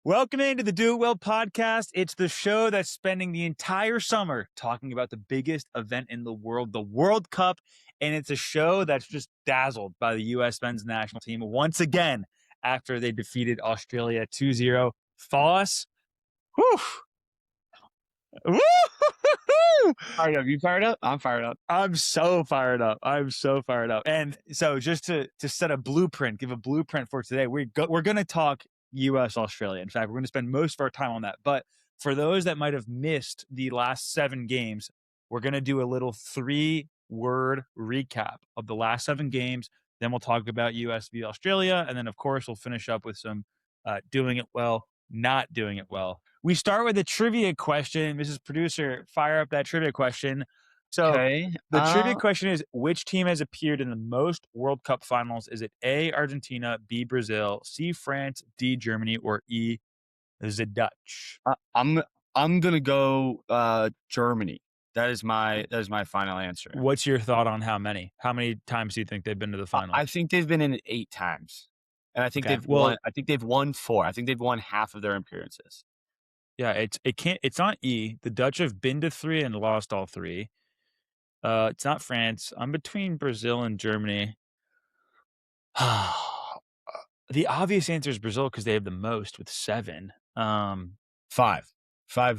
Welcome into the Do It Well podcast. It's the show that's spending the entire summer talking about the biggest event in the world, the World Cup. And it's a show that's just dazzled by the U.S. men's national team once again after they defeated Australia 2-0. Foss, whew, woo, Fired up. You fired up? I'm fired up. I'm so fired up. And so just to set a blueprint, give a blueprint for today, we're going to talk U.S. Australia. In fact, we're going to spend most of our time on that. But for those that might have missed the last 7 games, we're going to do a little 3-word recap of the last 7 games. Then we'll talk about U.S. v. Australia. And then, of course, we'll finish up with some doing it well, not doing it well. We start with a trivia question. Mrs. Producer, fire up that trivia question. So Okay. the trivia question is, which team has appeared in the most World Cup finals? Is it A, Argentina, B, Brazil, C, France, D, Germany, or E, the Dutch? I'm gonna go Germany. That is my final answer. What's your thought on how many? How many times do you think they've been to the final? I think they've been in it 8 times, and I think Okay, they've won. I think they've won 4. I think they've won half of their appearances. Yeah, it's not E. The Dutch have been to 3 and lost all 3. It's not France. I'm between Brazil and Germany. The obvious answer is Brazil because they have the most with 7. 5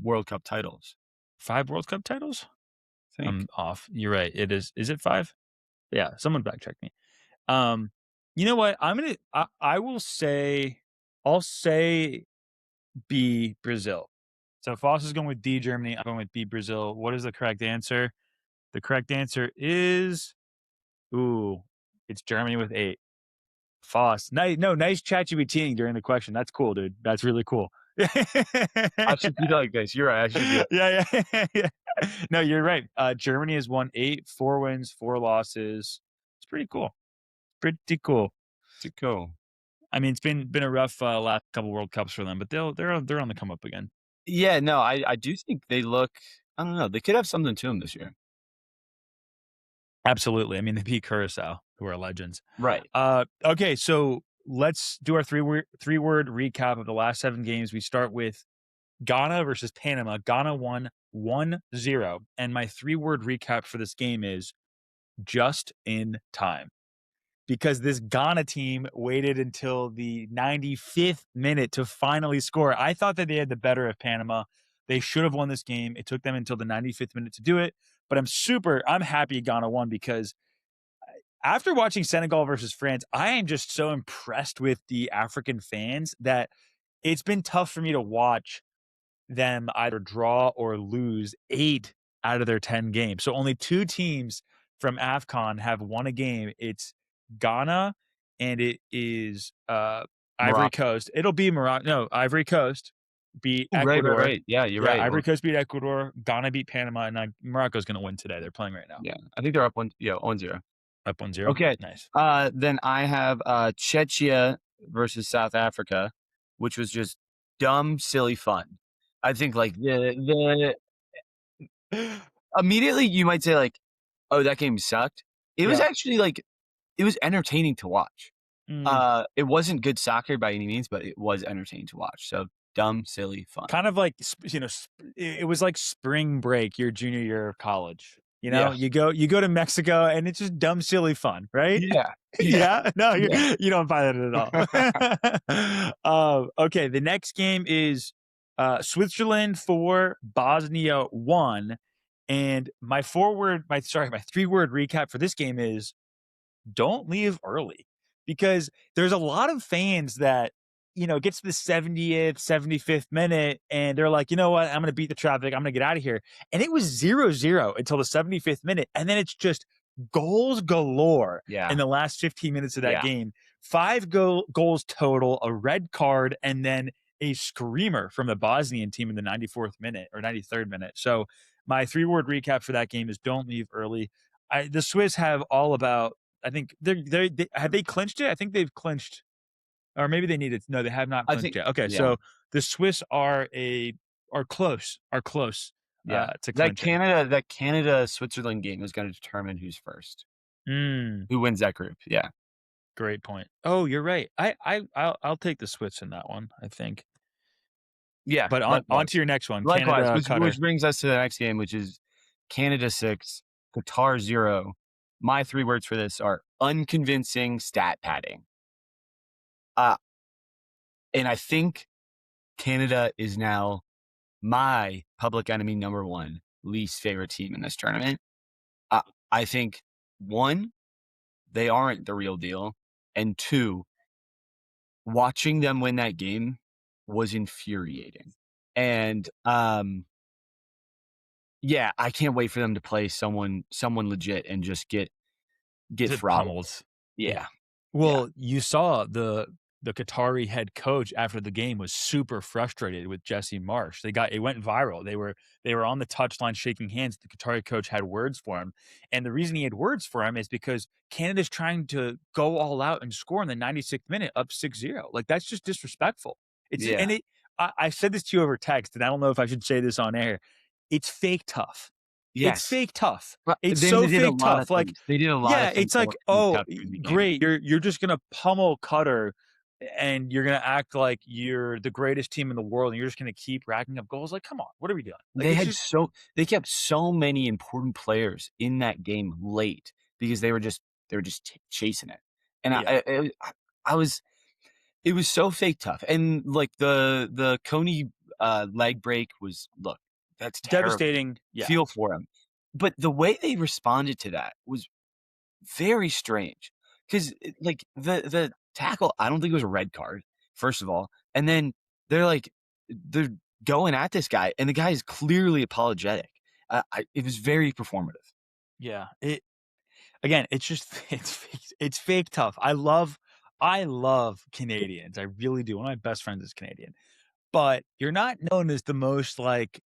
World Cup titles. 5 World Cup titles? I think. I'm off. You're right. It is. Is it 5? Yeah. Someone back check me. You know what? I will say. I'll say B, Brazil. So Foss is going with D, Germany. I'm going with B, Brazil. What is the correct answer? The correct answer is, it's Germany with 8. Foss. Nice ChatGPTing during the question. That's cool, dude. That's really cool. I should be like this. You're right. I should be. Yeah. No, you're right. Germany has won 8, 4 wins, 4 losses. It's pretty cool. Pretty cool. To go. I mean, it's been a rough last couple World Cups for them, but they're on the come up again. Yeah. No, I do think they look. I don't know. They could have something to them this year. Absolutely. I mean, they beat Curacao, who are legends. Right. Okay, so let's do our 3-word recap of the last 7 games. We start with Ghana versus Panama. Ghana won 1-0. And my 3-word recap for this game is just in time. Because this Ghana team waited until the 95th minute to finally score. I thought that they had the better of Panama. They should have won this game. It took them until the 95th minute to do it. But I'm happy Ghana won because after watching Senegal versus France, I am just so impressed with the African fans that it's been tough for me to watch them either draw or lose 8 out of their 10 games. So only 2 teams from AFCON have won a game. It's Ghana and it is Ivory Coast. It'll be Morocco. No, Ivory Coast beat Ecuador. Right. Yeah, you're right. Ivory Coast beat Ecuador. Ghana beat Panama, and Morocco's going to win today. They're playing right now. Yeah, I think they're up 1-0. Up 1-0. Okay. Nice. Then I have Czechia versus South Africa, which was just dumb, silly fun. I think like the immediately you might say like, oh, that game sucked. It was actually like it was entertaining to watch. It wasn't good soccer by any means, but it was entertaining to watch. So dumb, silly fun. Kind of like, it was like spring break, your junior year of college. You go to Mexico and it's just dumb, silly fun, right? Yeah. Yeah. No, you don't buy that at all. Okay. The next game is Switzerland 4, Bosnia 1. And my 3-word recap for this game is don't leave early, because there's a lot of fans that, it gets to the 70th, 75th minute, and they're like, you know what? I'm going to beat the traffic. I'm going to get out of here. And it was 0-0 until the 75th minute. And then it's just goals galore in the last 15 minutes of that game. 5 goals total, a red card, and then a screamer from the Bosnian team in the 94th minute or 93rd minute. So my 3-word recap for that game is don't leave early. The Swiss have all about, I think have they clinched it? I think they've clinched, or maybe they need it. No, they have not clinched yet. Okay, so the Swiss are close. To clinching. That Canada Switzerland game is going to determine who's first. Who wins that group? Yeah. Great point. Oh, you're right. I'll take the Swiss in that one, I think. Yeah, But on to likewise. your next one, Likewise, Canada, which Qatar. brings us to the next game, which is Canada 6, Qatar 0. My 3 words for this are unconvincing stat padding. Uh, and I think Canada is now my public enemy number 1 least favorite team in this tournament. Uh, I think 1, they aren't the real deal, and 2, watching them win that game was infuriating. And, yeah, I can't wait for them to play someone legit and just get Just throttled. pummeled. Yeah. Yeah, yeah, Well, you saw the Qatari head coach after the game was super frustrated with Jesse Marsh. It went viral. They were on the touchline shaking hands. The Qatari coach had words for him, and the reason he had words for him is because Canada's trying to go all out and score in the 96th minute, up 6-0. Like that's just disrespectful. It's yeah. and it. I said this to you over text, and I don't know if I should say this on air. It's fake tough. It's Yes. fake tough. But It's they so did a fake lot of tough. Like, things. They did a lot yeah, of things it's that like, were fake "Oh, tough during the game. great, you're just gonna pummel Qatar, and you're gonna act like you're the greatest team in the world, and you're just gonna keep racking up goals." Like, come on, what are we doing? Like, it's just They kept so many important players in that game late because they were just chasing it. And yeah, I was it was so fake tough. And like the Coney leg break was look, that's terrible. devastating. Yeah, Feel for him. But the way they responded to that was very strange because like the tackle, I don't think it was a red card, first of all, and then they're going at this guy, and the guy is clearly apologetic. It was very performative. yeah. It's just it's fake tough. I love Canadians. I really do. One of my best friends is Canadian, but you're not known as the most, like,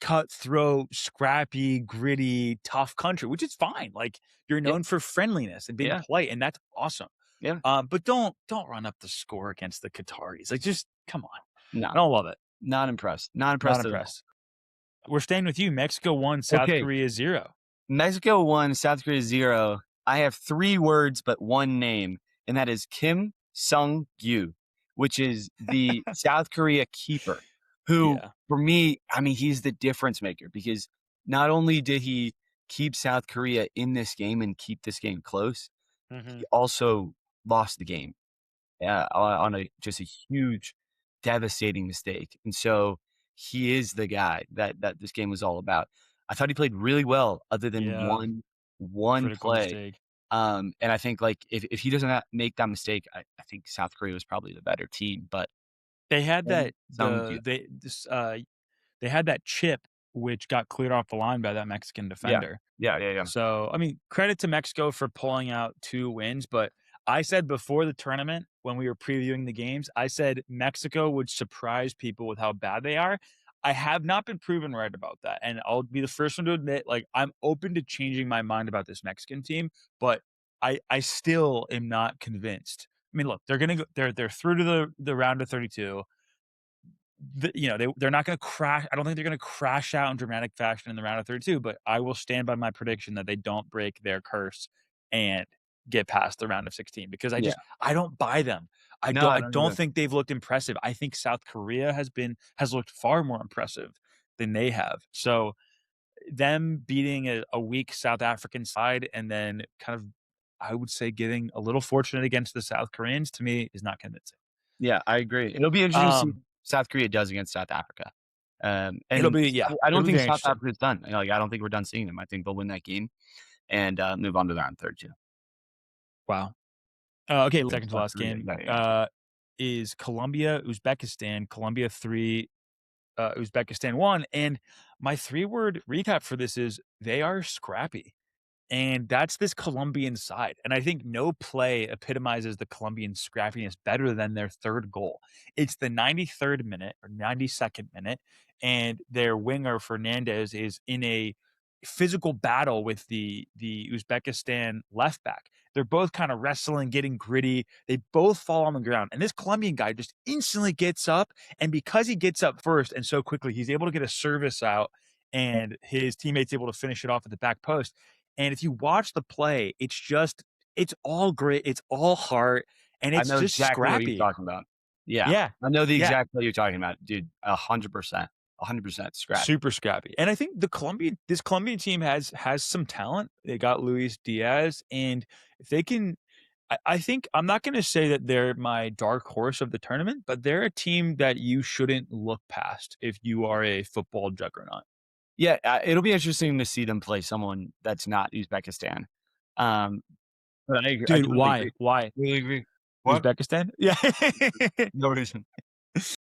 cutthroat, scrappy, gritty, tough country, which is fine. Like you're Yeah, known for friendliness and being yeah, polite, and that's awesome. yeah. But don't run up the score against the Qataris. Like, just come on. No, I don't love it. not impressed. Not Not impressed at all. impressed. We're staying with you. Mexico 1, South Okay, Korea 0. Mexico 1, South Korea 0. I have 3 words but 1 name, and that is Kim Sung-gyu, which is the South Korea keeper, who, Yeah. for me, I mean, he's the difference maker because not only did he keep South Korea in this game and keep this game close, he Mhm. also lost the game, on just a huge, devastating mistake, and so he is the guy that this game was all about. I thought he played really well other than Yeah. one Critical play, mistake. and I think, like, if he doesn't make that mistake, I think South Korea was probably the better team, but They had Kim that Sung-gyu. they had that chip which got cleared off the line by that Mexican Yeah. defender. Yeah, yeah, yeah. So, I mean, credit to Mexico for pulling out 2 wins, but I said before the tournament when we were previewing the games, I said Mexico would surprise people with how bad they are. I have not been proven right about that, and I'll be the first one to admit, like, I'm open to changing my mind about this Mexican team, but I still am not convinced. I mean, look, they're gonna go they're through to the round of 32. They're not gonna crash. I don't think they're gonna crash out in dramatic fashion in the round of 32, but I will stand by my prediction that they don't break their curse and get past the round of 16 because Yeah. I don't buy them. No, I I don't don't either. think they've looked impressive. I think South Korea has looked far more impressive than they have. So, them beating a weak South African side and then kind of, I would say, getting a little fortunate against the South Koreans, to me, is not convincing. Yeah, I agree. It'll be interesting to see what Um, South Korea does against South Africa. it'll And be yeah, I don't it'll be think very South interesting. Africa's done. Like, I don't think we're done seeing them. I think they'll win that game and, move on to the round 32. Wow. Okay, Yeah, second to South last Korea. game, Yeah, yeah. is Colombia, Uzbekistan. Colombia 3, Uzbekistan 1, and my three-word recap for this is they are scrappy. And that's this Colombian side. And I think no play epitomizes the Colombian scrappiness better than their third goal. It's the 93rd minute or 92nd minute, and their winger Fernandez is in a physical battle with the Uzbekistan left back. They're both kind of wrestling, getting gritty. They both fall on the ground. And this Colombian guy just instantly gets up. And because he gets up first and so quickly, he's able to get a service out, and his teammate's able to finish it off at the back post. And if you watch the play, it's all grit, it's all heart, and I it's know just exactly what you're scrappy. talking about. Yeah. Yeah. I know the Yeah. exact play you're talking about, dude. 100%. 100% scrappy. Super scrappy. And I think this Colombian team has some talent. They got Luis Diaz, and if they can I think I'm not gonna say that they're my dark horse of the tournament, but they're a team that you shouldn't look past if you are a football juggernaut. Yeah, it'll be interesting to see them play someone that's not Uzbekistan. Um, but I Dude, totally why? agree. Why? Really agree. What? Uzbekistan? Yeah. No reason.